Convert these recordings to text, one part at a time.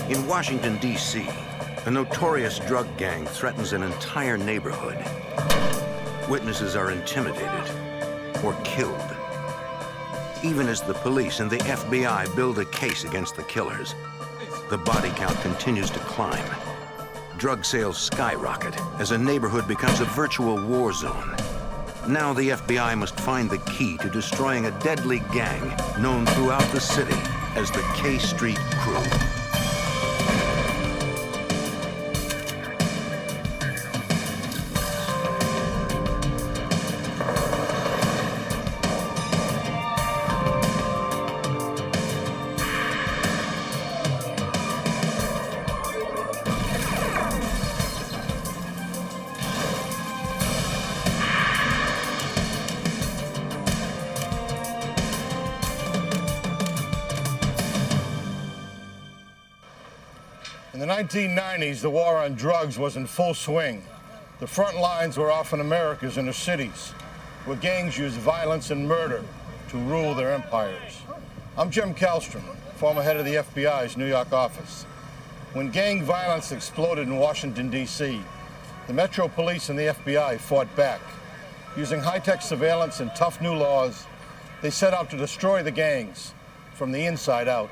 In Washington, D.C., a notorious drug gang threatens an entire neighborhood. Witnesses are intimidated or killed. Even as the police and the FBI build a case against the killers, the body count continues to climb. Drug sales skyrocket as a neighborhood becomes a virtual war zone. Now the FBI must find the key to destroying a deadly gang known throughout the city as the K Street Crew. In the 1990s, the war on drugs was in full swing. The front lines were often America's inner cities, where gangs used violence and murder to rule their empires. I'm Jim Kallstrom, former head of the FBI's New York office. When gang violence exploded in Washington, D.C., the Metro Police and the FBI fought back. Using high-tech surveillance and tough new laws, they set out to destroy the gangs from the inside out.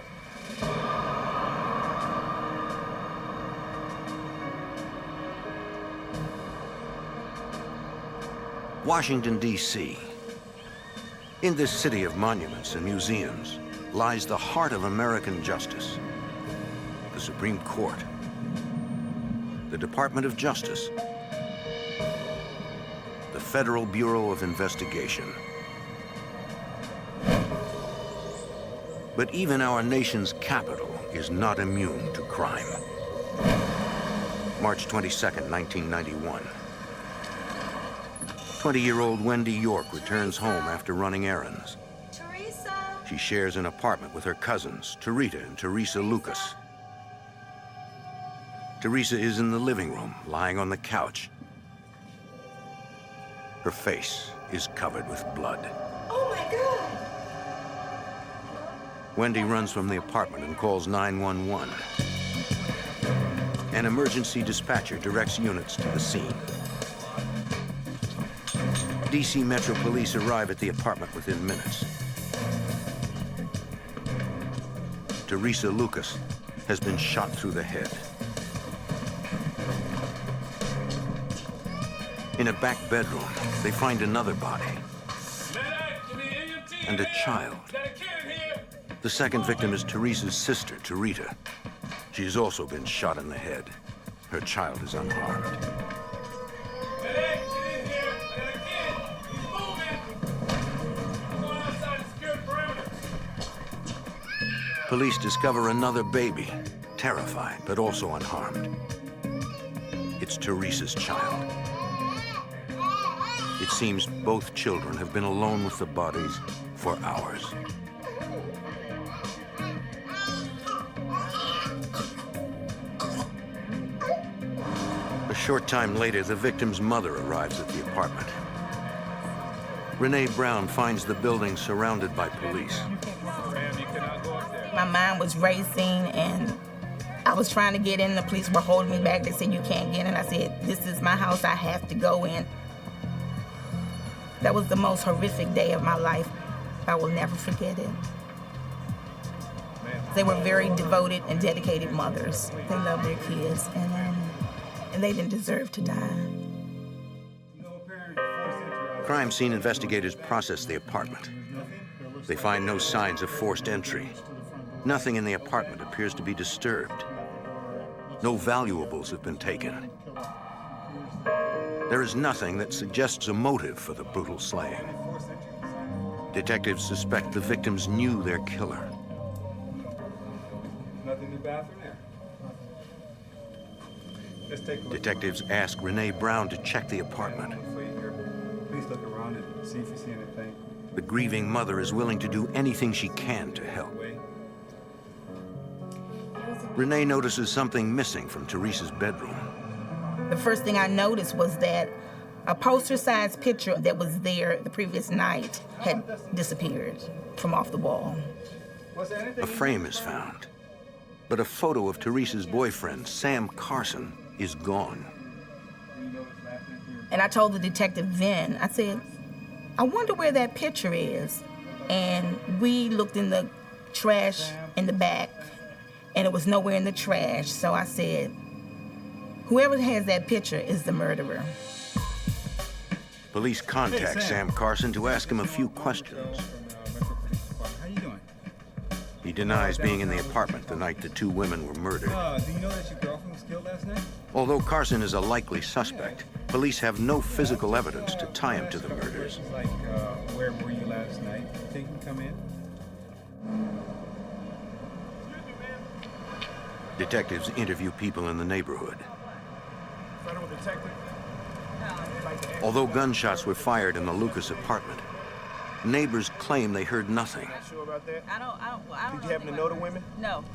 Washington, D.C. In this city of monuments and museums lies the heart of American justice. The Supreme Court, the Department of Justice, the Federal Bureau of Investigation. But even our nation's capital is not immune to crime. March 22nd, 1991. 20-year-old Wendy York returns home after running errands. Teresa! She shares an apartment with her cousins, Terita and Teresa Lucas. Teresa is in the living room, lying on the couch. Her face is covered with blood. Oh my God! Wendy runs from the apartment and calls 911. An emergency dispatcher directs units to the scene. DC Metro Police arrive at the apartment within minutes. Teresa Lucas has been shot through the head. In a back bedroom, they find another body and a child. The second victim is Teresa's sister, Terita. She has also been shot in the head. Her child is unharmed. Police discover another baby, terrified but also unharmed. It's Teresa's child. It seems both children have been alone with the bodies for hours. A short time later, the victim's mother arrives at the apartment. Renee Brown finds the building surrounded by police. My mind was racing, and I was trying to get in. The police were holding me back. They said, "You can't get in." I said, "This is my house. I have to go in." That was the most horrific day of my life. I will never forget it. They were very devoted and dedicated mothers. They loved their kids, and they didn't deserve to die. Crime scene investigators process the apartment. They find no signs of forced entry. Nothing in the apartment appears to be disturbed. No valuables have been taken. There is nothing that suggests a motive for the brutal slaying. Detectives suspect the victims knew their killer. Nothing in the bathroom there. Let's take a look. Detectives ask Renee Brown to check the apartment. Please look around and see if you see anything. The grieving mother is willing to do anything she can to help. Renee notices something missing from Teresa's bedroom. The first thing I noticed was that a poster-sized picture that was there the previous night had disappeared from off the wall. A frame is found, But a photo of Teresa's boyfriend, Sam Carson, is gone. And I told the detective then, I said, I wonder where that picture is. And we looked in the trash in the back, and it was nowhere in the trash. So I said, whoever has that picture is the murderer. Police contact Sam Carson to ask him a few questions. How you doing? He denies being in the apartment the night the two women were murdered. Do you know that your girlfriend was killed last night? Although Carson is a likely suspect, police have no physical evidence to tie him to the murders. Like, where were you last night? You think you can come in? Detectives interview people in the neighborhood. Federal detective? Although gunshots were fired in the Lucas apartment, neighbors claim they heard nothing. Sure about that? I don't Did you happen to know the women? No,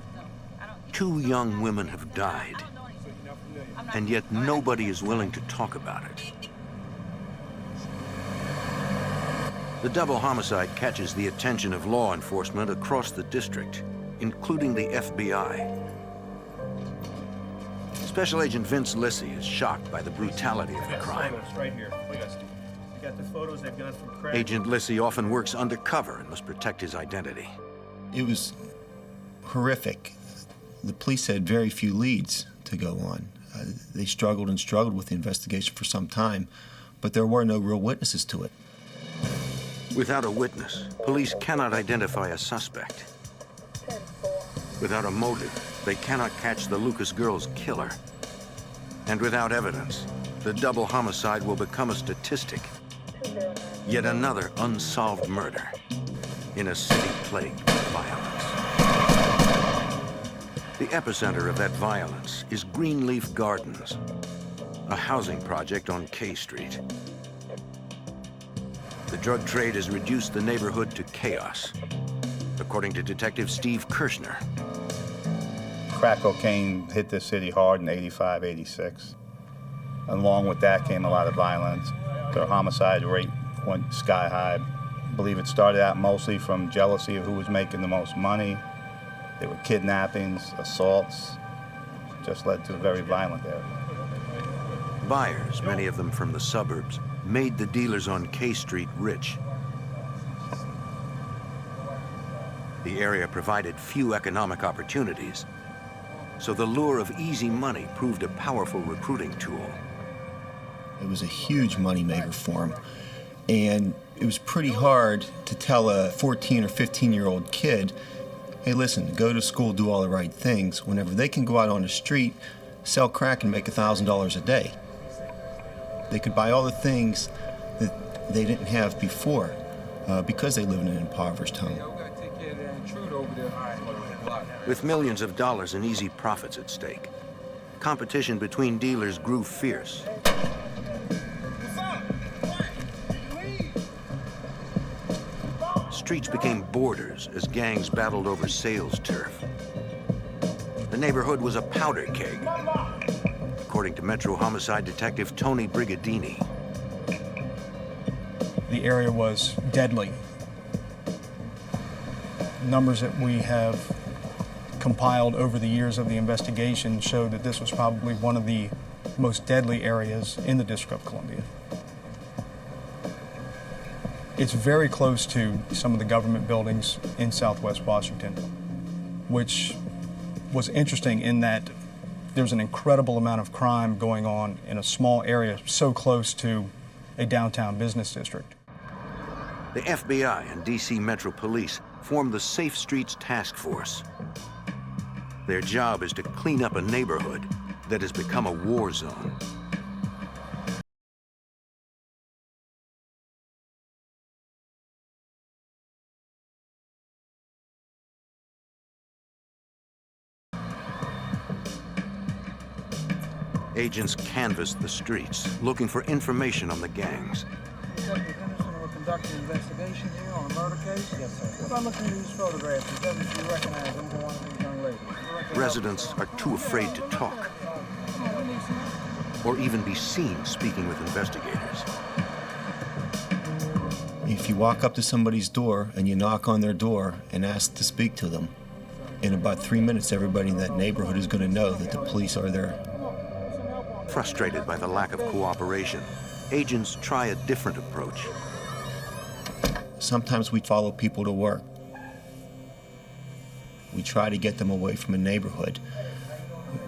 I don't. Two young women have died, So you're not familiar? and yet nobody is willing to talk about it. The double homicide catches the attention of law enforcement across the district, including the FBI. Special Agent Vince Lissy is shocked by the brutality of the crime. Photos right here. You got the photos they've got from Craig. Agent Lissy often works undercover and must protect his identity. It was horrific. The police had very few leads to go on. They struggled and struggled with the investigation for some time, but there were no real witnesses to it. Without a witness, police cannot identify a suspect. Without a motive, they cannot catch the Lucas girls' killer. And without evidence, the double homicide will become a statistic. Yet another unsolved murder in a city plagued with violence. The epicenter of that violence is Greenleaf Gardens, a housing project on K Street. The drug trade has reduced the neighborhood to chaos, according to Detective Steve Kirshner. Crack cocaine hit the city hard in '85, '86. Along with that came a lot of violence. The homicide rate went sky high. I believe it started out mostly from jealousy of who was making the most money. There were kidnappings, assaults. Just led to a very violent area. Buyers, many of them from the suburbs, made the dealers on K Street rich. The area provided few economic opportunities, so the lure of easy money proved a powerful recruiting tool. It was a huge moneymaker for them. And it was pretty hard to tell a 14 or 15-year-old kid, hey, listen, go to school, do all the right things, whenever they can go out on the street, sell crack and make $1,000 a day. They could buy all the things that they didn't have before because they live in an impoverished home. With millions of dollars in easy profits at stake, competition between dealers grew fierce. Streets became borders as gangs battled over sales turf. The neighborhood was a powder keg, according to Metro Homicide Detective Tony Brigadini. The area was deadly. Numbers that we have compiled over the years of the investigation show that this was probably one of the most deadly areas in the District of Columbia. It's very close to some of the government buildings in Southwest Washington, which was interesting in that there's an incredible amount of crime going on in a small area so close to a downtown business district. The FBI and DC Metro Police formed the Safe Streets Task Force. Their job is to clean up a neighborhood that has become a war zone. Agents canvassed the streets, looking for information on the gangs. Detective Henderson, we're conducting an investigation here on a murder case? Yes, sir. What about looking at these photographs? It doesn't you recognize them to one of these young ladies? Residents are too afraid to talk or even be seen speaking with investigators. If you walk up to somebody's door and you knock on their door and ask to speak to them, In about 3 minutes, everybody in that neighborhood is going to know that the police are there. Frustrated by the lack of cooperation, agents try a different approach. Sometimes we follow people to work. We try to get them away from a neighborhood.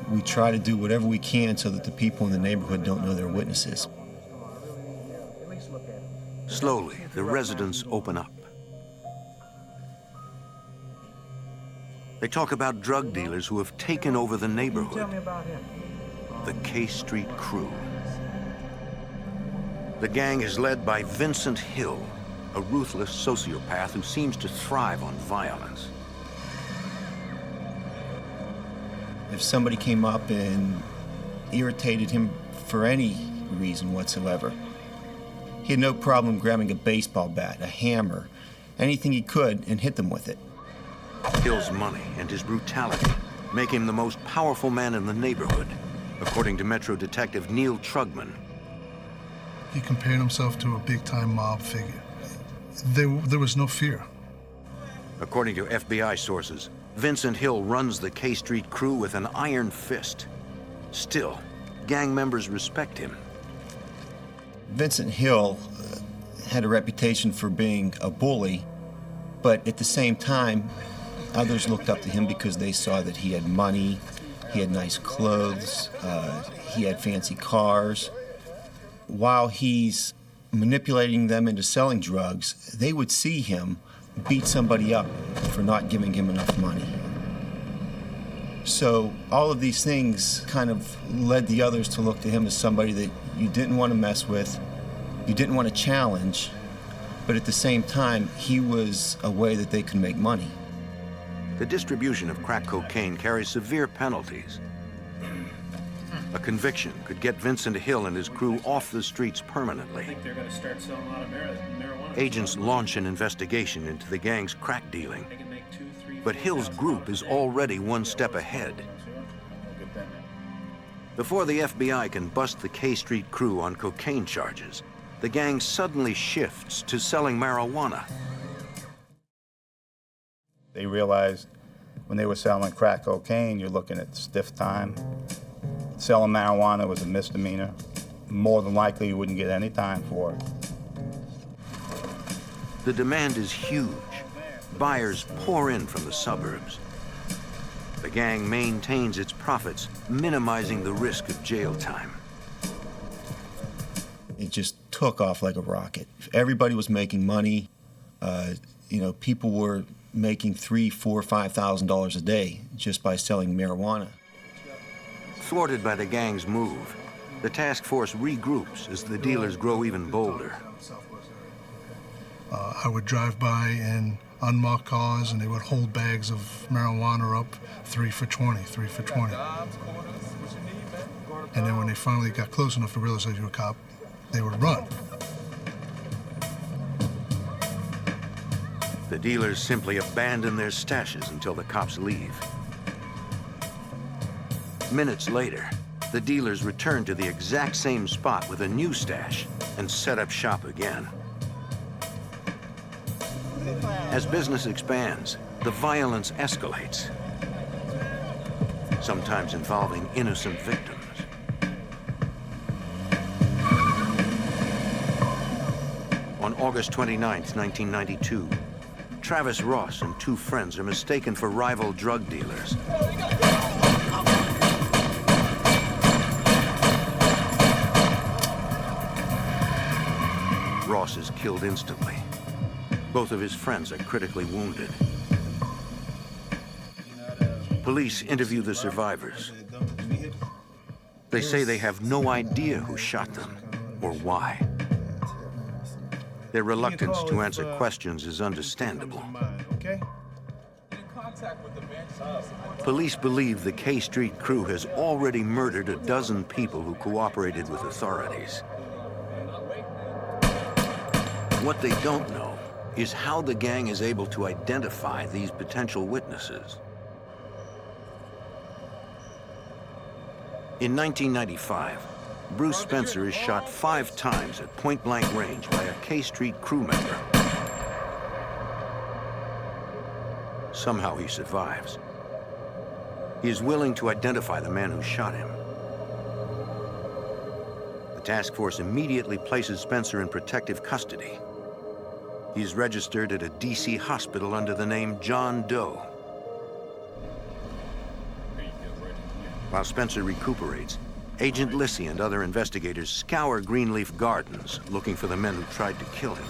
We try to do whatever we can so that the people in the neighborhood don't know they're witnesses. Slowly, the residents open up. They talk about drug dealers who have taken over the Tell neighborhood, me about him. the K Street Crew. The gang is led by Vincent Hill, a ruthless sociopath who seems to thrive on violence. If somebody came up and irritated him for any reason whatsoever, he had no problem grabbing a baseball bat, a hammer, anything he could, and hit them with it. Hill's money and his brutality make him the most powerful man in the neighborhood, according to Metro Detective Neil Trugman. He compared himself to a big-time mob figure. There was no fear. According to FBI sources, Vincent Hill runs the K Street Crew with an iron fist. Still, gang members respect him. Vincent Hill had a reputation for being a bully, but at the same time, others looked up to him because they saw that he had money, he had nice clothes, he had fancy cars. While he's manipulating them into selling drugs, they would see him beat somebody up for not giving him enough money. So all of these things kind of led the others to look to him as somebody that you didn't want to mess with, you didn't want to challenge, but at the same time, he was a way that they could make money. The distribution of crack cocaine carries severe penalties. A conviction could get Vincent Hill and his crew off the streets permanently. I think they're going to start selling a lot of marijuana. Agents launch an investigation into the gang's crack dealing. They can make 2, 3, But Hill's group is already one step ahead. Before the FBI can bust the K Street Crew on cocaine charges, the gang suddenly shifts to selling marijuana. They realized when they were selling crack cocaine, you're looking at stiff time. Selling marijuana was a misdemeanor. More than likely, you wouldn't get any time for it. The demand is huge. Buyers pour in from the suburbs. The gang maintains its profits, minimizing the risk of jail time. It just took off like a rocket. Everybody was making money. People were making $3,000, $4,000, $5,000 a day just by selling marijuana. Thwarted by the gang's move, the task force regroups as the dealers grow even bolder. I would drive by in unmarked cars, and they would hold bags of marijuana up, 3 for 20, 3 for 20. And then when they finally got close enough to realize you were a cop, they would run. The dealers simply abandon their stashes until the cops leave. Minutes later, the dealers return to the exact same spot with a new stash and set up shop again. As business expands, the violence escalates, sometimes involving innocent victims. On August 29, 1992, Travis Ross and 2 friends are mistaken for rival drug dealers. Ross is killed instantly. Both of his friends are critically wounded. Police interview the survivors. They say they have no idea who shot them or why. Their reluctance to answer questions is understandable. Police believe the K Street Crew has already murdered a dozen people who cooperated with authorities. What they don't know is how the gang is able to identify these potential witnesses. In 1995, Bruce Spencer is shot 5 times at point-blank range by a K Street Crew member. Somehow he survives, He is willing to identify the man who shot him. The task force immediately places Spencer in protective custody. He is registered at a D.C. hospital under the name John Doe. While Spencer recuperates, Agent Lissy and other investigators scour Greenleaf Gardens looking for the men who tried to kill him.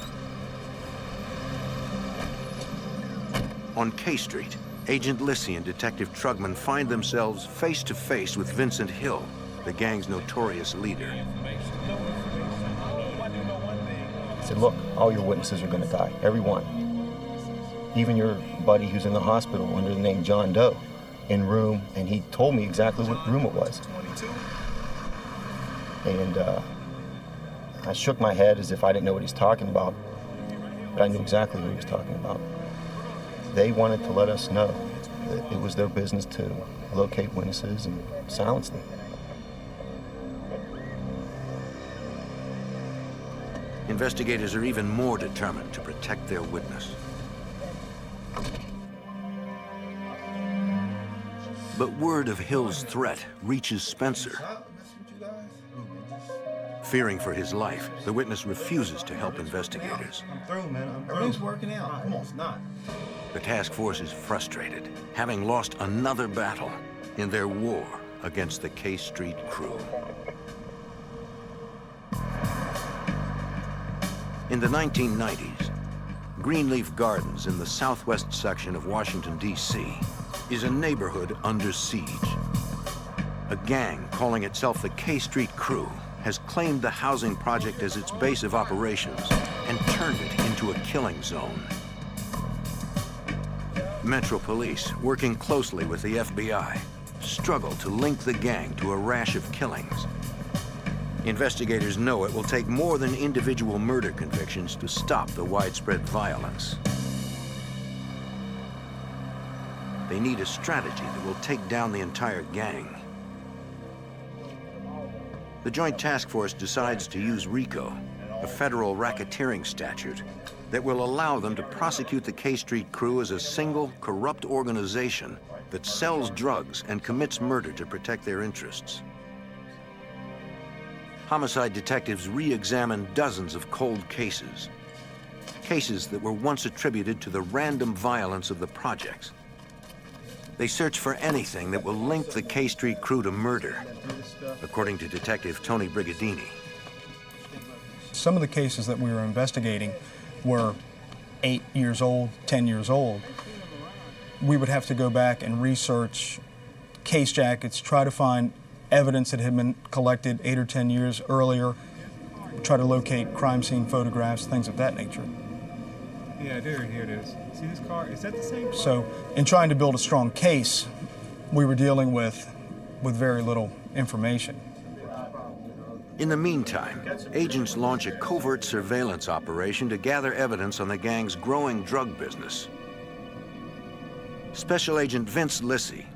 On K Street, Agent Lissy and Detective Trugman find themselves face to face with Vincent Hill, the gang's notorious leader. He said, look, all your witnesses are going to die, every one. Even your buddy who's in the hospital under the name John Doe, in room, and he told me exactly what room it was. And I shook my head as if I didn't know what he's talking about, but I knew exactly what he was talking about. They wanted to let us know that it was their business to locate witnesses and silence them. Investigators are even more determined to protect their witness. But word of Hill's threat reaches Spencer. Fearing for his life, the witness refuses to help investigators. I'm through, man. Everything's working out. Come on, it's not. The task force is frustrated, having lost another battle in their war against the K Street crew. In the 1990s, Greenleaf Gardens in the southwest section of Washington, D.C., is a neighborhood under siege. A gang calling itself the K Street Crew has claimed the housing project as its base of operations and turned it into a killing zone. Metro Police, working closely with the FBI, struggle to link the gang to a rash of killings. Investigators know it will take more than individual murder convictions to stop the widespread violence. They need a strategy that will take down the entire gang. The Joint Task Force decides to use RICO, a federal racketeering statute that will allow them to prosecute the K Street Crew as a single, corrupt organization that sells drugs and commits murder to protect their interests. Homicide detectives re-examine dozens of cold cases that were once attributed to the random violence of the projects. They search for anything that will link the K Street Crew to murder, according to Detective Tony Brigadini. Some of the cases that we were investigating were 8 years old, 10 years old. We would have to go back and research case jackets, try to find evidence that had been collected 8 or 10 years earlier, try to locate crime scene photographs, things of that nature. Yeah, here it is. See this car? Is that the same car? So, in trying to build a strong case, we were dealing with very little information. In the meantime, agents launch a covert surveillance operation to gather evidence on the gang's growing drug business. Special Agent Vince Lissy.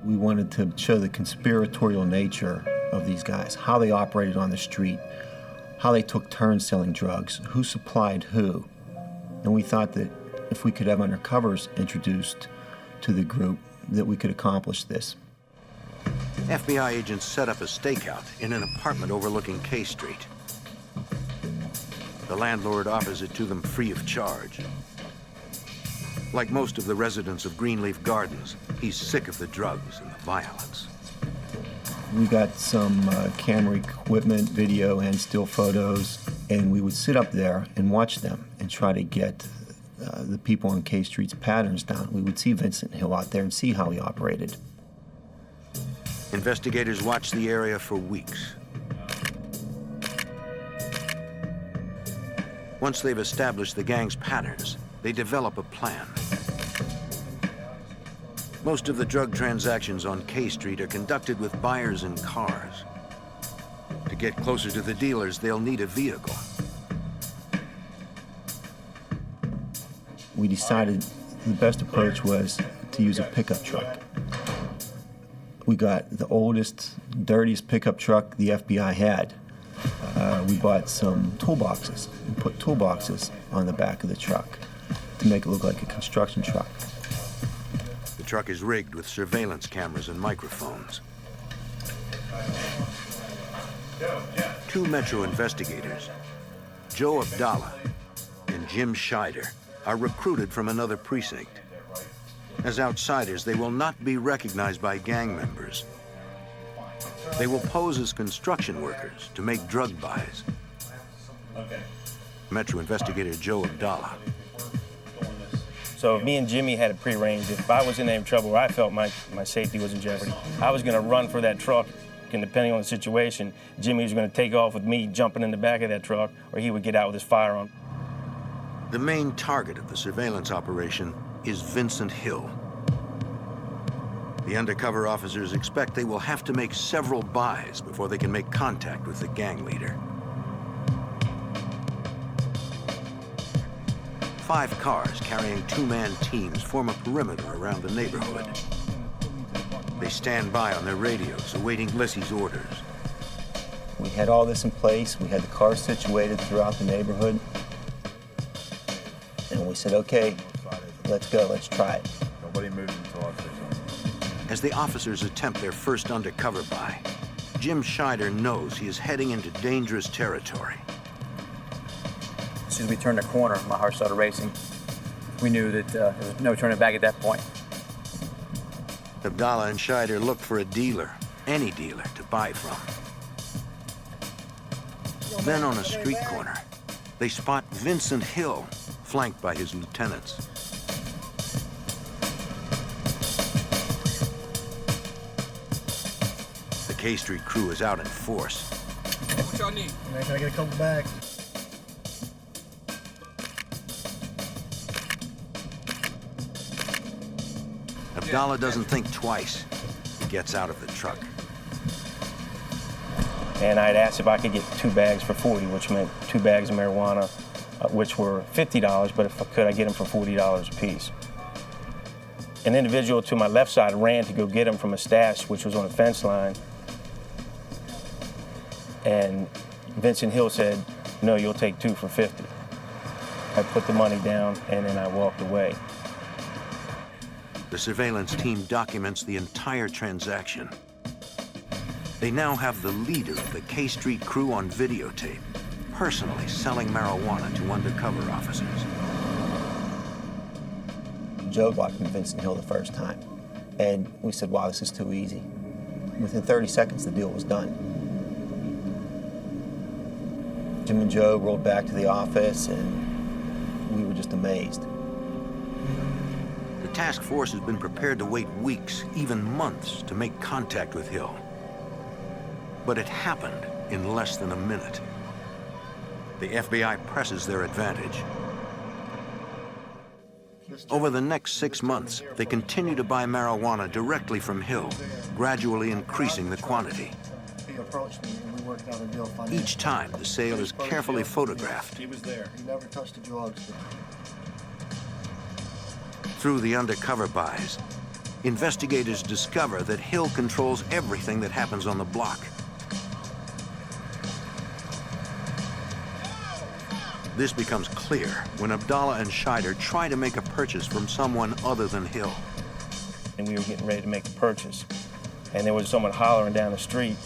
We wanted to show the conspiratorial nature of these guys, how they operated on the street, how they took turns selling drugs, who supplied who. And we thought that if we could have undercovers introduced to the group, that we could accomplish this. FBI agents set up a stakeout in an apartment overlooking K Street. The landlord offers it to them free of charge. Like most of the residents of Greenleaf Gardens, he's sick of the drugs and the violence. We got some camera equipment, video, and still photos, and we would sit up there and watch them and try to get the people on K Street's patterns down. We would see Vincent Hill out there and see how he operated. Investigators watch the area for weeks. Once they've established the gang's patterns, they develop a plan. Most of the drug transactions on K Street are conducted with buyers in cars. To get closer to the dealers, they'll need a vehicle. We decided the best approach was to use a pickup truck. We got the oldest, dirtiest pickup truck the FBI had. We bought some toolboxes and put toolboxes on the back of the truck to make it look like a construction truck. The truck is rigged with surveillance cameras and microphones. 2 Metro investigators, Joe Abdallah and Jim Scheider, are recruited from another precinct. As outsiders, they will not be recognized by gang members. They will pose as construction workers to make drug buys. Metro investigator Joe Abdallah. So if me and Jimmy had it prearranged, if I was in any trouble or I felt my safety was in jeopardy, I was gonna run for that truck, and depending on the situation, Jimmy was gonna take off with me jumping in the back of that truck, or he would get out with his firearm. The main target of the surveillance operation is Vincent Hill. The undercover officers expect they will have to make several buys before they can make contact with the gang leader. 5 cars carrying 2-man teams form a perimeter around the neighborhood. They stand by on their radios, awaiting Lissy's orders. We had all this in place. We had the cars situated throughout the neighborhood. And we said, okay, let's go, let's try it. Nobody moved until officers. As the officers attempt their first undercover buy, Jim Scheider knows he is heading into dangerous territory. As soon as we turned the corner, my heart started racing. We knew that there was no turning back at that point. Abdallah and Scheider look for a dealer, any dealer, to buy from. Then on a street corner, they spot Vincent Hill, flanked by his lieutenants. The K Street crew is out in force. What y'all need? Man, can I get a couple bags? Abdallah doesn't think twice. He gets out of the truck. And I'd asked if I could get 2 bags for $40, which meant 2 bags of marijuana, which were $50, but if I could, I'd get them for $40 a piece. An individual to my left side ran to go get them from a stash, which was on a fence line. And Vincent Hill said, no, you'll take 2 for $50. I put the money down, and then I walked away. The surveillance team documents the entire transaction. They now have the leader of the K Street crew on videotape, personally selling marijuana to undercover officers. Joe got from Vincent Hill the first time, and we said, wow, this is too easy. Within 30 seconds, the deal was done. Jim and Joe rolled back to the office, and we were just amazed. The task force has been prepared to wait weeks, even months, to make contact with Hill. But it happened in less than a minute. The FBI presses their advantage. Over the next 6 months, they continue to buy marijuana directly from Hill, gradually increasing the quantity. He approached me and we worked out a deal. Each time, the sale is carefully photographed. He was there. He never touched the drugs. Through the undercover buys, investigators discover that Hill controls everything that happens on the block. This becomes clear when Abdallah and Scheider try to make a purchase from someone other than Hill. And we were getting ready to make a purchase. And there was someone hollering down the street.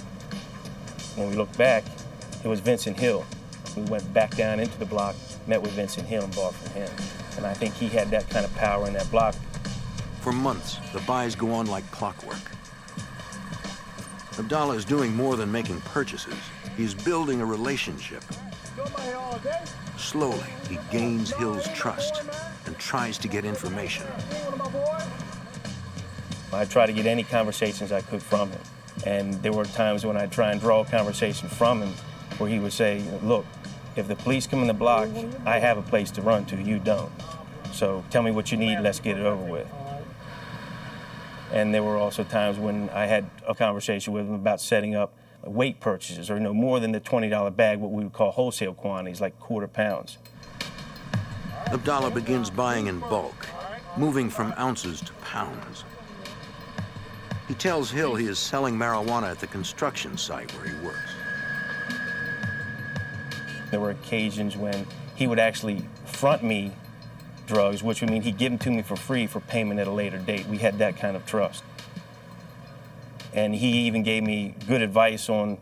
When we looked back, it was Vincent Hill. We went back down into the block, met with Vincent Hill and bought from him. And I think he had that kind of power in that block. For months, the buys go on like clockwork. Abdallah is doing more than making purchases. He's building a relationship. Slowly, he gains Hill's trust and tries to get information. I tried to get any conversations I could from him. And there were times when I'd try and draw a conversation from him where he would say, look, if the police come in the block, I have a place to run to, you don't. So tell me what you need, let's get it over with. And there were also times when I had a conversation with him about setting up weight purchases, or no more than the $20 bag, what we would call wholesale quantities, like quarter pounds. Abdallah begins buying in bulk, moving from ounces to pounds. He tells Hill he is selling marijuana at the construction site where he works. There were occasions when he would actually front me drugs, which would mean he'd give them to me for free for payment at a later date. We had that kind of trust. And he even gave me good advice on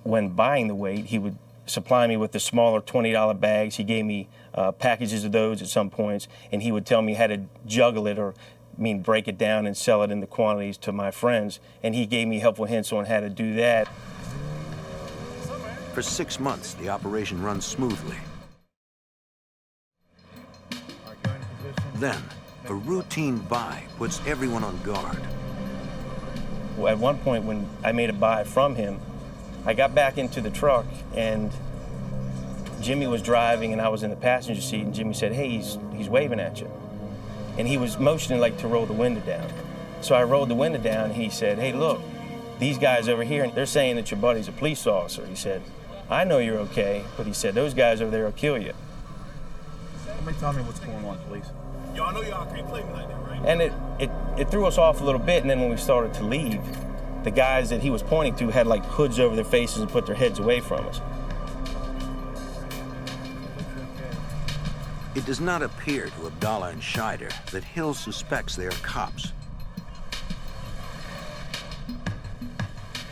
when buying the weight. He would supply me with the smaller $20 bags. He gave me packages of those at some points, and he would tell me how to juggle it, or break it down and sell it in the quantities to my friends. And he gave me helpful hints on how to do that. For 6 months, the operation runs smoothly. Then, a routine buy puts everyone on guard. Well, at one point when I made a buy from him, I got back into the truck and Jimmy was driving and I was in the passenger seat, and Jimmy said, "Hey, he's waving at you." And he was motioning like to roll the window down. So I rolled the window down and he said, "Hey, look, these guys over here, they're saying that your buddy's a police officer." He said, "I know you're okay," but he said, "Those guys over there will kill you." Somebody tell me what's going on, please. Y'all know y'all can't play me like that, right? And it threw us off a little bit, and then when we started to leave, the guys that he was pointing to had like hoods over their faces and put their heads away from us. It does not appear to Abdallah and Scheider that Hill suspects they are cops.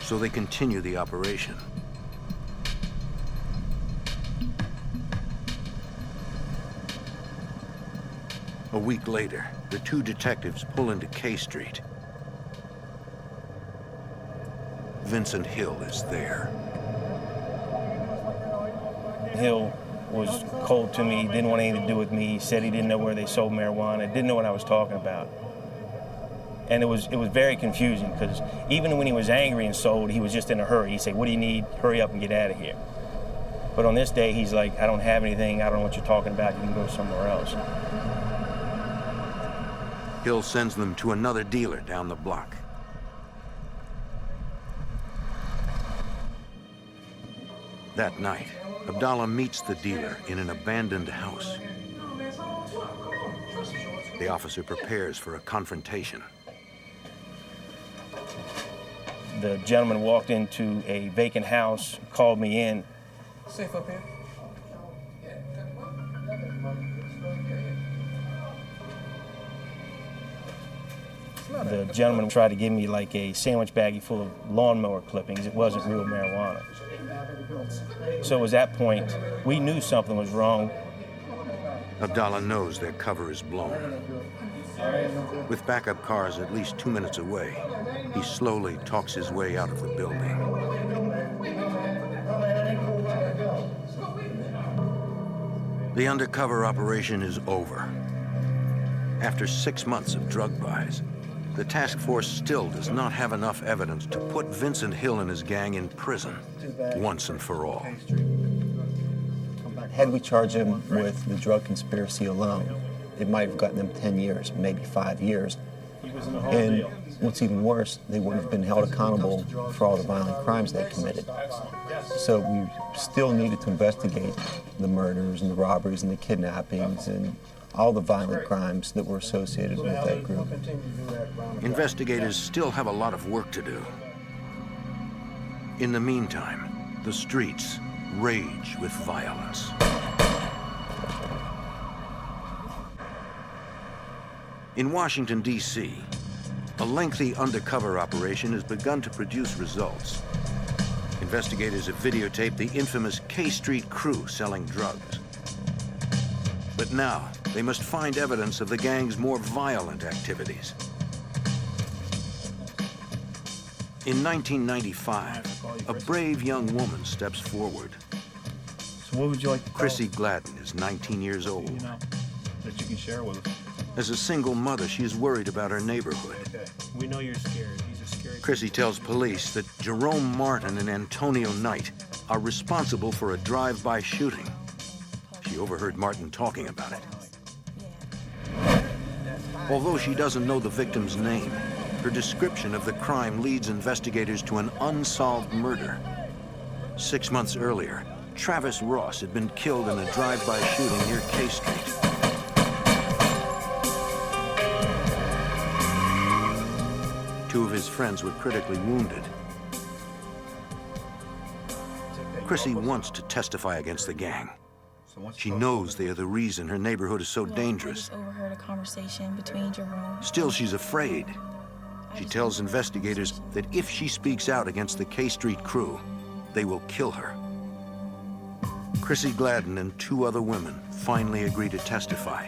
So they continue the operation. A week later, the two detectives pull into K Street. Vincent Hill is there. Hill was cold to me, didn't want anything to do with me. He said he didn't know where they sold marijuana, didn't know what I was talking about. And it was very confusing, because even when he was angry and sold, he was just in a hurry. He'd say, "What do you need? Hurry up and get out of here." But on this day, he's like, "I don't have anything, I don't know what you're talking about, you can go somewhere else." Hill sends them to another dealer down the block. That night, Abdallah meets the dealer in an abandoned house. The officer prepares for a confrontation. The gentleman walked into a vacant house, called me in. Safe up here? The gentleman tried to give me like a sandwich baggie full of lawnmower clippings. It wasn't real marijuana. So it was that point, we knew something was wrong. Abdallah knows their cover is blown. With backup cars at least 2 minutes away, he slowly talks his way out of the building. The undercover operation is over. After 6 months of drug buys, the task force still does not have enough evidence to put Vincent Hill and his gang in prison once and for all. Had we charged him with the drug conspiracy alone, it might have gotten them 10 years, maybe 5 years. And what's even worse, they wouldn't have been held accountable for all the violent crimes they committed. So we still needed to investigate the murders and the robberies and the kidnappings and all the violent crimes that were associated with that group. Investigators still have a lot of work to do. In the meantime, the streets rage with violence. In Washington, D.C., a lengthy undercover operation has begun to produce results. Investigators have videotaped the infamous K Street crew selling drugs. But now, they must find evidence of the gang's more violent activities. In 1995, a brave young woman steps forward. So what would you like to tell Chrissy Gladden is 19 years old. you know, that you can share with us? As a single mother, she is worried about her neighborhood. We know you're scared. He's a scary. Chrissy tells police that Jerome Martin and Antonio Knight are responsible for a drive-by shooting. She overheard Martin talking about it. Although she doesn't know the victim's name, her description of the crime leads investigators to an unsolved murder. 6 months earlier, Travis Ross had been killed in a drive-by shooting near K Street. Two of his friends were critically wounded. Chrissy wants to testify against the gang, She knows they are the reason her neighborhood is so dangerous. I just overheard a conversation between Jerome. Still, she's afraid. She tells investigators that if she speaks out against the K Street crew, they will kill her. Chrissy Gladden and 2 other women finally agree to testify,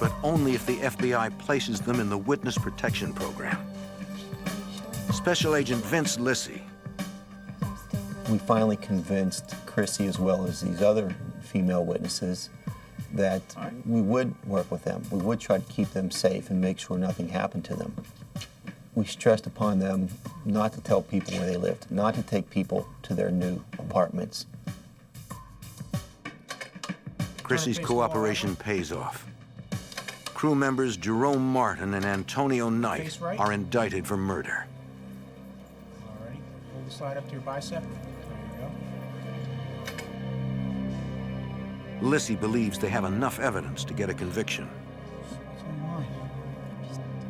but only if the FBI places them in the Witness Protection Program. Special Agent Vince Lissy. We finally convinced Chrissy, as well as these other female witnesses, that we would work with them. We would try to keep them safe and make sure nothing happened to them. We stressed upon them not to tell people where they lived, not to take people to their new apartments. Chrissy's cooperation pays off. Crew members Jerome Martin and Antonio Knight are indicted for murder. Alrighty, pull the slide up to your bicep. There you go. Lissy believes they have enough evidence to get a conviction.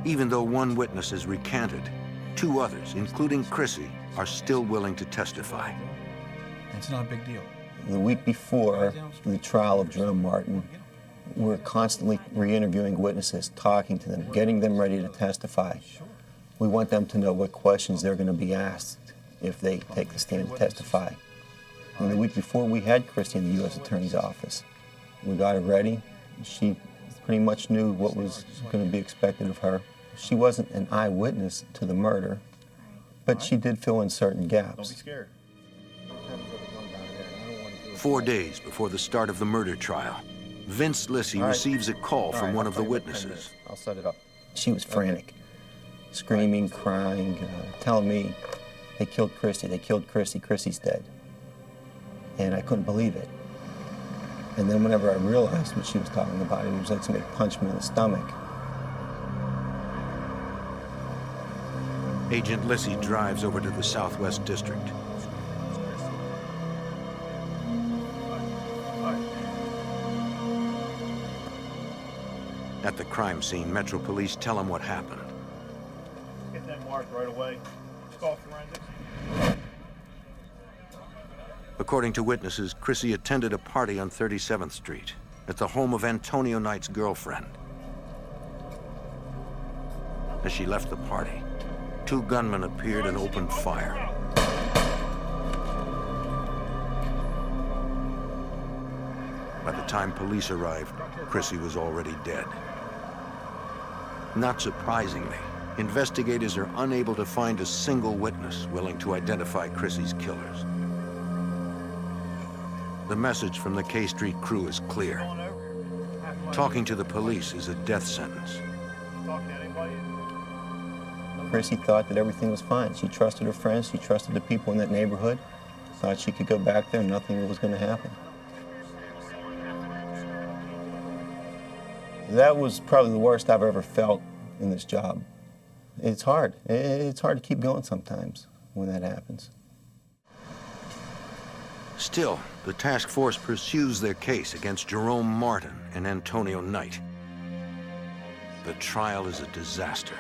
Even though 1 witness is recanted, 2 others, including Chrissy, are still willing to testify. It's not a big deal. The week before the trial of Jerome Martin, we're constantly re-interviewing witnesses, talking to them, getting them ready to testify. We want them to know what questions they're going to be asked if they take the stand to testify. And the week before, we had Chrissy in the U.S. Attorney's office. We got her ready. She pretty much knew what was going to be expected of her. She wasn't an eyewitness to the murder, but she did fill in certain gaps. Don't be scared. 4 days before the start of the murder trial, Vince Lissy receives a call from one of the witnesses. I'll set it up. She was frantic, screaming, crying, telling me, they killed Chrissy, Chrissy's dead. And I couldn't believe it. And then whenever I realized what she was talking about, it was like somebody punched me in the stomach. Agent Lissy drives over to the Southwest District. At the crime scene, Metro Police tell him what happened. Get that marked right away. Just call forensics. According to witnesses, Chrissy attended a party on 37th Street at the home of Antonio Knight's girlfriend. As she left the party, 2 gunmen appeared and opened fire. By the time police arrived, Chrissy was already dead. Not surprisingly, investigators are unable to find a single witness willing to identify Chrissy's killers. The message from the K Street crew is clear. Talking to the police is a death sentence. Chrissy thought that everything was fine. She trusted her friends, she trusted the people in that neighborhood, thought she could go back there and nothing was going to happen. That was probably the worst I've ever felt in this job. It's hard. It's hard to keep going sometimes when that happens. Still, the task force pursues their case against Jerome Martin and Antonio Knight. The trial is a disaster.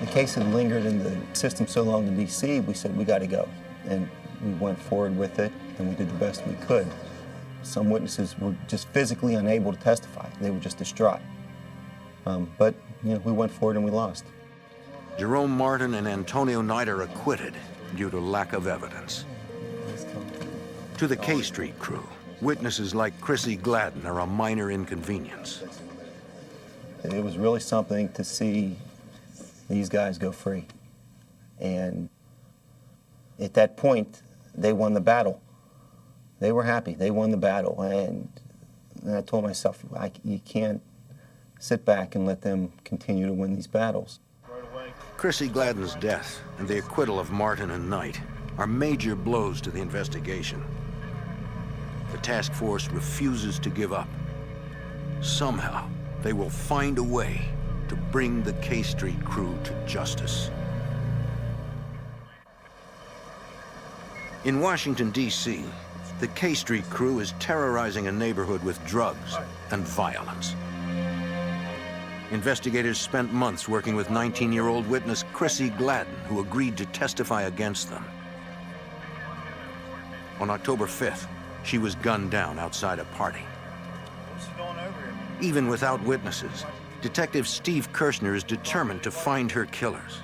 The case had lingered in the system so long in D.C., we said, we got to go. And we went forward with it, and we did the best we could. Some witnesses were just physically unable to testify. They were just distraught. But we went forward and we lost. Jerome Martin and Antonio Knight are acquitted due to lack of evidence. To the K Street crew, witnesses like Chrissy Gladden are a minor inconvenience. It was really something to see these guys go free. And at that point, they won the battle. They were happy. They won the battle. And I told myself, you can't sit back and let them continue to win these battles. Chrissy Gladden's death and the acquittal of Martin and Knight are major blows to the investigation. The task force refuses to give up. Somehow, they will find a way to bring the K Street crew to justice. In Washington, D.C., the K Street crew is terrorizing a neighborhood with drugs and violence. Investigators spent months working with 19-year-old witness Chrissy Gladden, who agreed to testify against them. On October 5th, She was gunned down outside a party. Even without witnesses, Detective Steve Kirshner is determined to find her killers.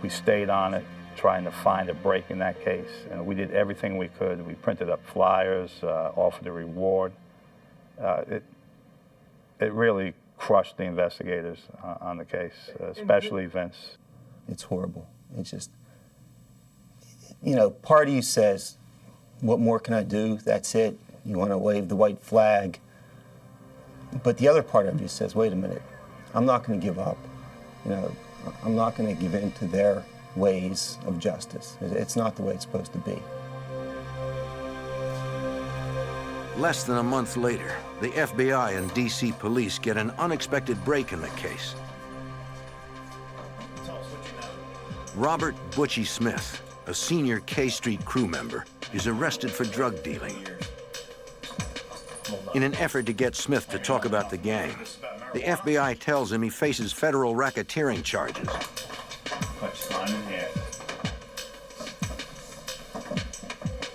We stayed on it, trying to find a break in that case, and we did everything we could. We printed up flyers, offered a reward. It really crushed the investigators on the case, especially Vince. It's horrible. It's just, you know, part of you says, what more can I do? That's it. You want to wave the white flag. But the other part of you says, wait a minute, I'm not going to give up. You know, I'm not going to give in to their ways of justice. It's not the way it's supposed to be. Less than a month later, the FBI and DC police get an unexpected break in the case. Robert Butchie Smith, a senior K Street crew member, is arrested for drug dealing. In an effort to get Smith to talk about the gang, the FBI tells him he faces federal racketeering charges.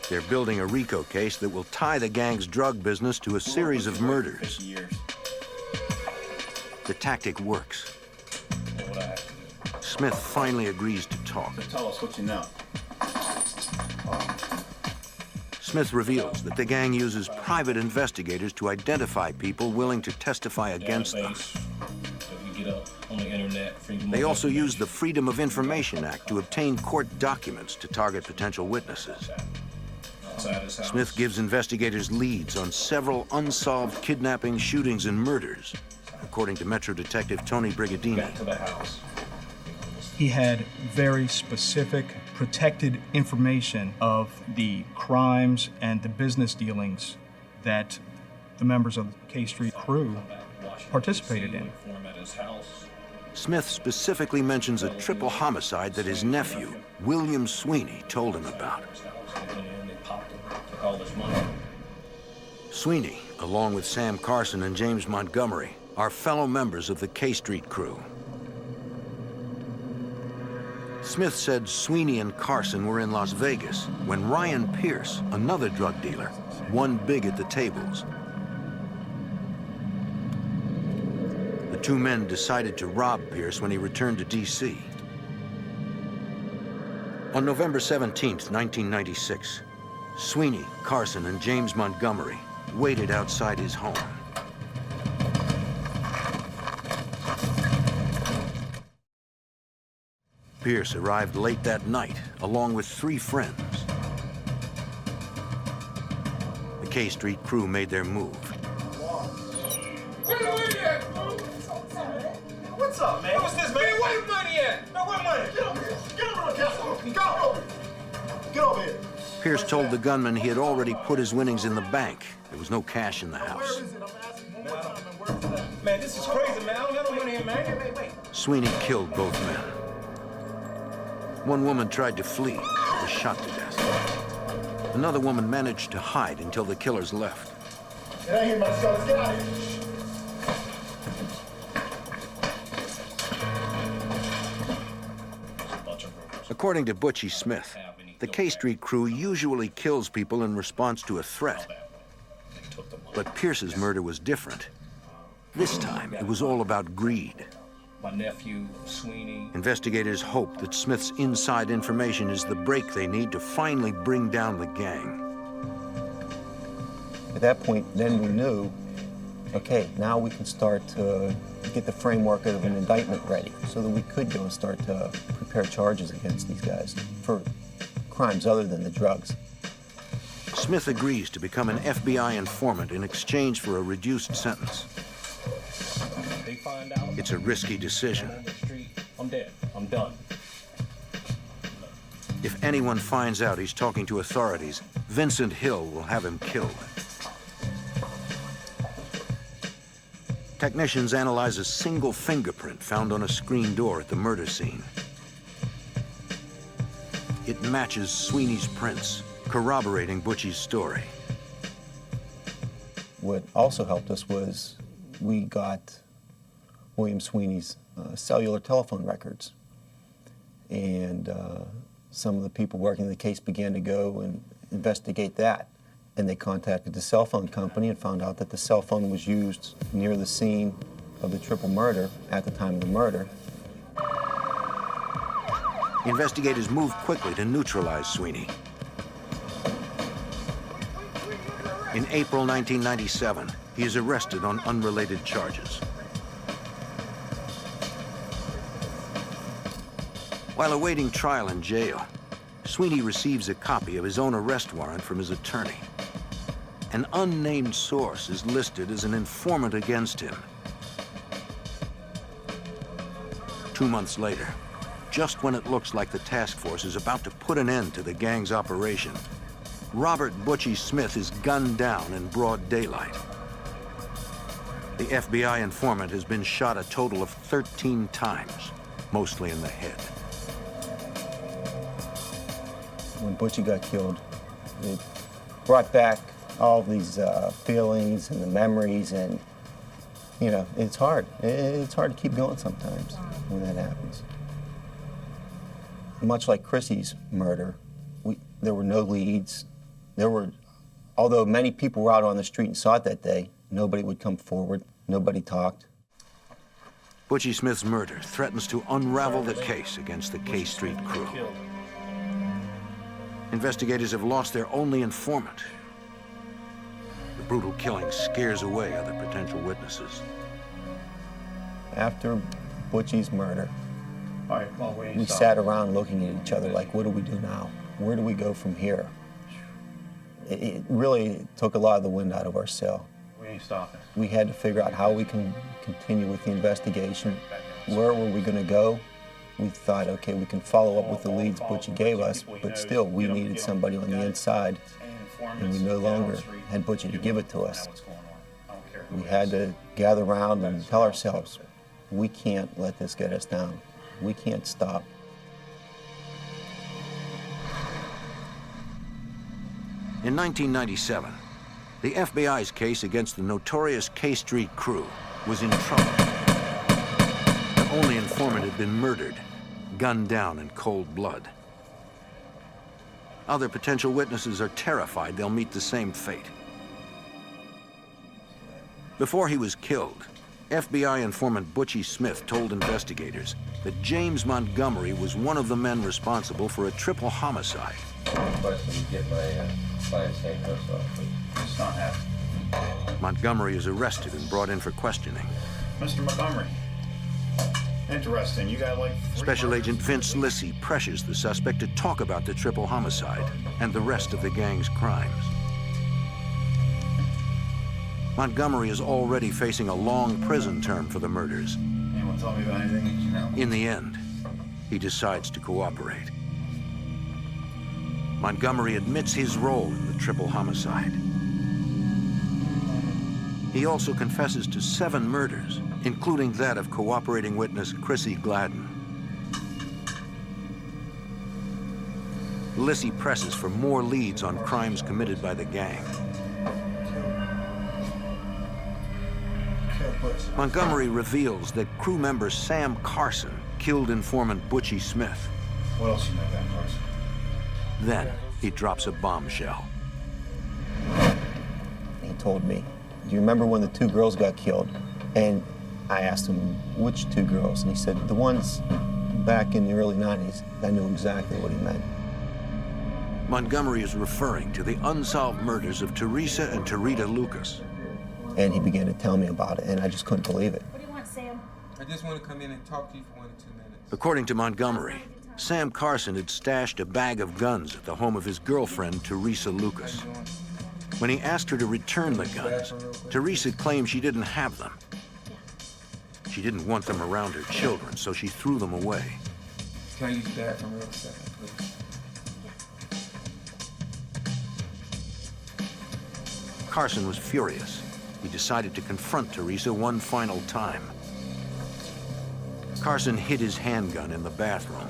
They're building a RICO case that will tie the gang's drug business to a series of murders. The tactic works. Smith finally agrees to talk. Tell us what you know. Smith reveals that the gang uses private investigators to identify people willing to testify against them. They also use the Freedom of Information Act to obtain court documents to target potential witnesses. Smith gives investigators leads on several unsolved kidnappings, shootings, and murders, according to Metro Detective Tony Brigadini. He had very specific, protected information of the crimes and the business dealings that the members of the K Street crew participated in. Smith specifically mentions a triple homicide that his nephew, William Sweeney, told him about. Sweeney, along with Sam Carson and James Montgomery, are fellow members of the K Street crew. Smith said Sweeney and Carson were in Las Vegas when Ryan Pierce, another drug dealer, won big at the tables. The two men decided to rob Pierce when he returned to D.C. On November 17th, 1996, Sweeney, Carson, and James Montgomery waited outside his home. Pierce arrived late that night, along with 3 friends. The K Street crew made their move. What's up, man? What's this, man? Where your money at? No, where money? Get over here. Get over here, Castle. Get over here. Get over here. Pierce told the gunman he had already put his winnings in the bank. There was no cash in the house. Man, this is crazy, man. I don't have no money in, man. Wait. Sweeney killed both men. One woman tried to flee, but was shot to death. Another woman managed to hide until the killers left. Get out here, my son. Let's get out of here. According to Butchie Smith, the K Street crew usually kills people in response to a threat. But Pierce's murder was different. This time, it was all about greed. My nephew, Sweeney. Investigators hope that Smith's inside information is the break they need to finally bring down the gang. At that point, then we knew, okay, now we can start to get the framework of an indictment ready so that we could go and start to prepare charges against these guys for crimes other than the drugs. Smith agrees to become an FBI informant in exchange for a reduced sentence. It's a risky decision. I'm dead. I'm done. If anyone finds out he's talking to authorities, Vincent Hill will have him killed. Technicians analyze a single fingerprint found on a screen door at the murder scene. It matches Sweeney's prints, corroborating Butchie's story. What also helped us was we got William Sweeney's cellular telephone records. And some of the people working the case began to go and investigate that. And they contacted the cell phone company and found out that the cell phone was used near the scene of the triple murder at the time of the murder. Investigators moved quickly to neutralize Sweeney. In April 1997, he is arrested on unrelated charges. While awaiting trial in jail, Sweeney receives a copy of his own arrest warrant from his attorney. An unnamed source is listed as an informant against him. 2 months later, just when it looks like the task force is about to put an end to the gang's operation, Robert Butchie Smith is gunned down in broad daylight. The FBI informant has been shot a total of 13 times, mostly in the head. When Butchie got killed, it brought back all these feelings and the memories, and you know, it's hard. It's hard to keep going sometimes when that happens. Much like Chrissy's murder, there were no leads. Although many people were out on the street and saw it that day, nobody would come forward, nobody talked. Butchie Smith's murder threatens to unravel the case against the K Street crew. Investigators have lost their only informant. The brutal killing scares away other potential witnesses. After Butchie's murder, we sat around looking at each other like, what do we do now? Where do we go from here? It really took a lot of the wind out of our sail. We ain't stopping. We had to figure out how we can continue with the investigation. Where were we going to go? We thought, okay, we can follow up with the leads Butchie gave us, but still, we needed somebody on the inside, and we no longer had Butchie to give it to us. We had to gather around and tell ourselves, we can't let this get us down. We can't stop. In 1997, the FBI's case against the notorious K Street crew was in trouble. The only informant had been murdered, gunned down in cold blood. Other potential witnesses are terrified they'll meet the same fate. Before he was killed, FBI informant Butchie Smith told investigators that James Montgomery was one of the men responsible for a triple homicide. It's not happening. Montgomery is arrested and brought in for questioning. Mr. Montgomery, interesting. You got like Special Agent Vince Lissy pressures the suspect to talk about the triple homicide and the rest of the gang's crimes. Montgomery is already facing a long prison term for the murders. Anyone tell me about anything that you know? In the end, he decides to cooperate. Montgomery admits his role in the triple homicide. He also confesses to 7 murders, including that of cooperating witness Chrissy Gladden. Lissy presses for more leads on crimes committed by the gang. Montgomery reveals that crew member Sam Carson killed informant Butchie Smith. What else you know about Carson? Then he drops a bombshell. He told me, do you remember when the 2 girls got killed? And I asked him, which 2 girls? And he said, the ones back in the early 90s. I knew exactly what he meant. Montgomery is referring to the unsolved murders of Teresa and Tarita Lucas. And he began to tell me about it, and I just couldn't believe it. What do you want, Sam? I just want to come in and talk to you for 1 or 2 minutes. According to Montgomery, Sam Carson had stashed a bag of guns at the home of his girlfriend, Teresa Lucas. When he asked her to return the guns, Teresa claimed she didn't have them. She didn't want them around her children, so she threw them away. Can I use the bathroom real second, please? Carson was furious. He decided to confront Teresa one final time. Carson hid his handgun in the bathroom.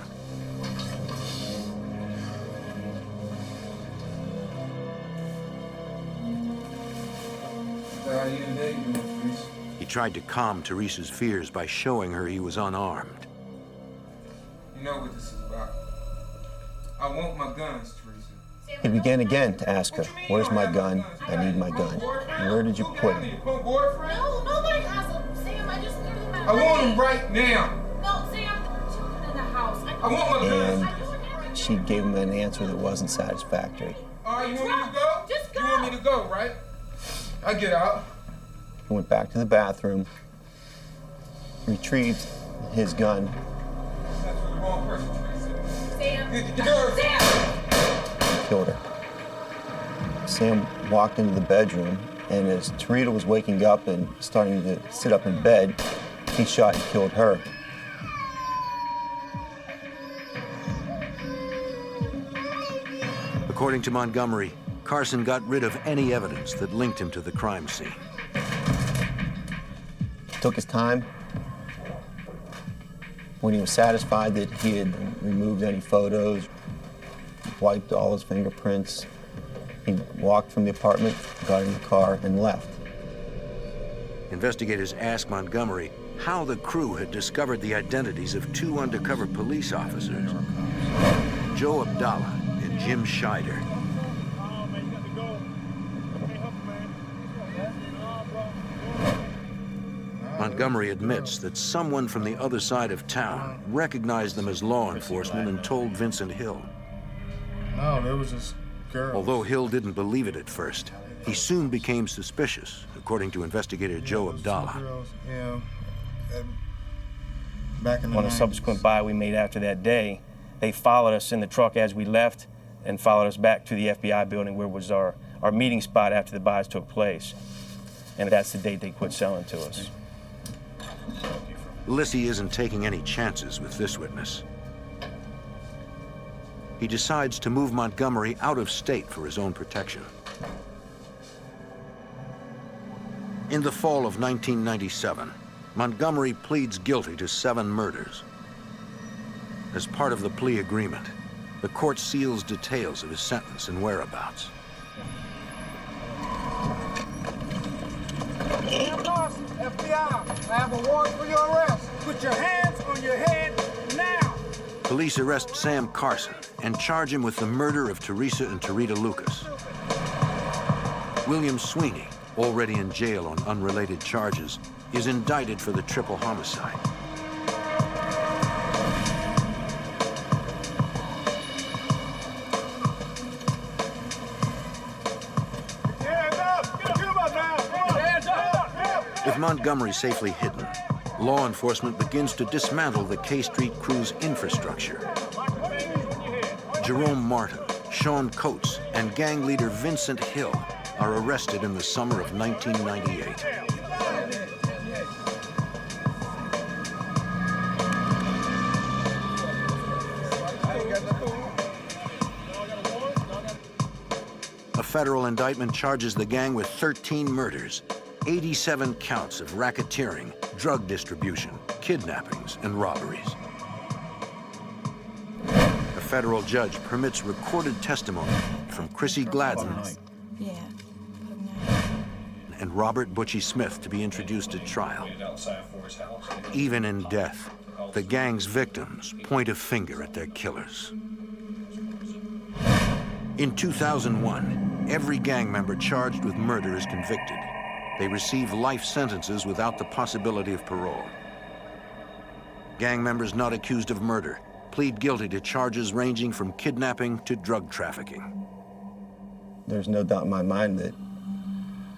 He tried to calm Teresa's fears by showing her he was unarmed. You know what this is about. I want my guns, Teresa. He began again to ask her, "Where's my gun? I need my gun. Where did you put it?" No, nobody has them. Sam, I just threw them out. I want them right now. No, Sam, there are children in the house. I want my gun. And she gave him an answer that wasn't satisfactory. All right, you want me to go? Just go. You want me to go, right? I get out. He went back to the bathroom, retrieved his gun. That's the wrong person, Sam. Get the gun. Sam. Killed her. Sam walked into the bedroom, and as Tarita was waking up and starting to sit up in bed, he shot and killed her. According to Montgomery, Carson got rid of any evidence that linked him to the crime scene. Took his time. When he was satisfied that he had removed any photos, wiped all his fingerprints, he walked from the apartment, got in the car, and left. Investigators asked Montgomery how the crew had discovered the identities of two undercover police officers, Joe Abdallah and Jim Scheider. Montgomery admits that someone from the other side of town recognized them as law enforcement and told Vincent Hill. No, there was this girl. Although Hill didn't believe it at first, he soon became suspicious, according to investigator Joe Abdallah. Yeah. Back in the On a 90s. subsequent buy we made after that day, they followed us in the truck as we left and followed us back to the FBI building where was our meeting spot after the buys took place. And that's the date they quit selling to us. Lissy isn't taking any chances with this witness. He decides to move Montgomery out of state for his own protection. In the fall of 1997, Montgomery pleads guilty to 7 murders. As part of the plea agreement, the court seals details of his sentence and whereabouts. FBI, I have a warrant for your arrest. Put your hands on your head now. Police arrest Sam Carson and charge him with the murder of Teresa and Tarita Lucas. William Sweeney, already in jail on unrelated charges, is indicted for the triple homicide. With Montgomery safely hidden, law enforcement begins to dismantle the K Street crew's infrastructure. Jerome Martin, Sean Coates, and gang leader Vincent Hill are arrested in the summer of 1998. A federal indictment charges the gang with 13 murders, 87 counts of racketeering, drug distribution, kidnappings, and robberies. A federal judge permits recorded testimony from Chrissy Gladden and Robert Butchie Smith to be introduced at trial. Even in death, the gang's victims point a finger at their killers. In 2001, every gang member charged with murder is convicted. They receive life sentences without the possibility of parole. Gang members not accused of murder plead guilty to charges ranging from kidnapping to drug trafficking. There's no doubt in my mind that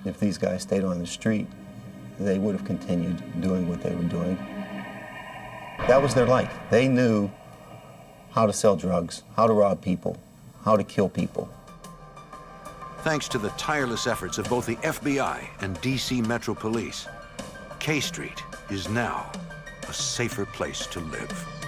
if these guys stayed on the street, they would have continued doing what they were doing. That was their life. They knew how to sell drugs, how to rob people, how to kill people. Thanks to the tireless efforts of both the FBI and DC Metro Police, K Street is now a safer place to live.